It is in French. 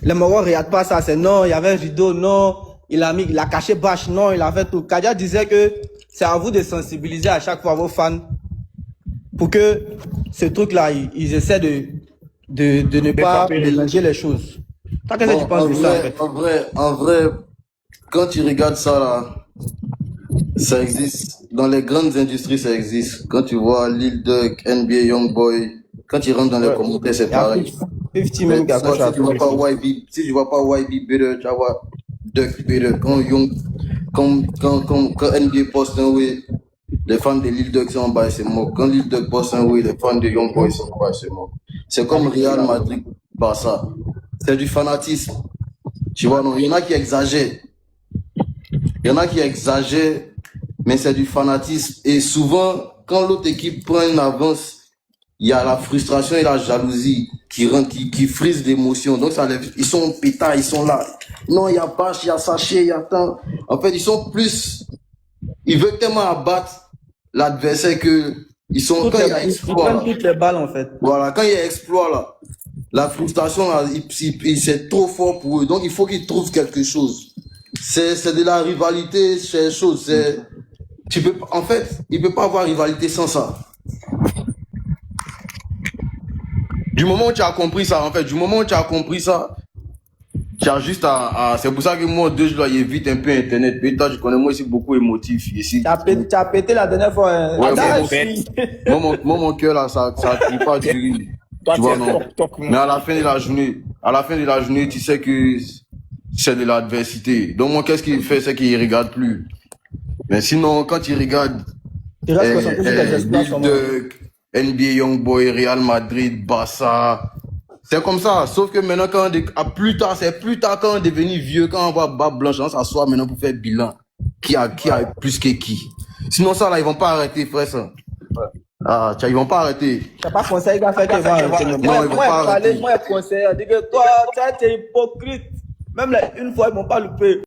Les Marocains ne regardent pas ça, c'est non, il y avait un rideau, non, il a caché bâche, non, il a fait tout. Kadia disait que c'est à vous de sensibiliser à chaque fois vos fans pour que ce truc-là, ils essaient de ne pas mélanger les choses. Qu'est-ce que tu penses de ça, en fait? En vrai, quand tu regardes ça là, ça existe. Dans les grandes industries, ça existe. Quand tu vois Lil Durk, NBA Youngboy, quand tu rentres dans les Ouais. commentaires, c'est Il y a pareil. 50 Mais même qui accroche ça, à tout. si tu vois pas YB Better, tu vas voir Duck Better. Quand NBA poste un way, les fans de Lil Durk sont en bas, c'est mort. Quand Lil Durk poste un way, les fans de Youngboy sont en bas, c'est mort. C'est comme Real Madrid, Barça. C'est du fanatisme. Tu vois, non, il y en a qui exagèrent. Il y en a qui exagèrent, mais c'est du fanatisme. Et souvent, quand l'autre équipe prend une avance, il y a la frustration et la jalousie qui frisent l'émotion. Donc, ils sont pétards, ils sont là. Non, il y a Bâche, il y a Saché, il y a tant. En fait, ils veulent tellement abattre l'adversaire que quand il y a Ils exploit, prennent là, toutes les balles, en fait. voilà, quand il y a exploit, là, la frustration, là, c'est trop fort pour eux. Donc, il faut qu'ils trouvent quelque chose. C'est de la rivalité, c'est chose. En fait, il peut pas avoir rivalité sans ça. Du moment où tu as compris ça, en fait, du moment où tu as compris ça, tu as juste c'est pour ça que moi, je dois éviter un peu Internet. Et toi, je connais moi aussi beaucoup émotif ici. Tu as pété la dernière fois. Hein. Ouais, mon cœur là, ça crie pas du rire. Toi, Tu vois, non. Mais à la fin de la journée, tu sais que c'est de l'adversité. Donc moi, qu'est-ce qu'il fait, c'est qu'il regarde plus. Mais sinon, quand il regarde Tu restes concentré sur tes exploits, sûrement. NBA Youngboy, Real Madrid, Barça. C'est comme ça. Sauf que maintenant, c'est plus tard quand on est devenu vieux, quand on voit barbe blanche, on s'assoit maintenant pour faire bilan. Qui a plus que qui. Sinon, ça là, ils vont pas arrêter, frère, ça. Ah, ils vont pas arrêter. Tu n'as pas conseillé qu'à faire tes vents. Non, ils vont pas arrêter. Moi, je conseille. Je dis que toi, tu es hypocrite. Même une fois, ils m'ont pas loupé.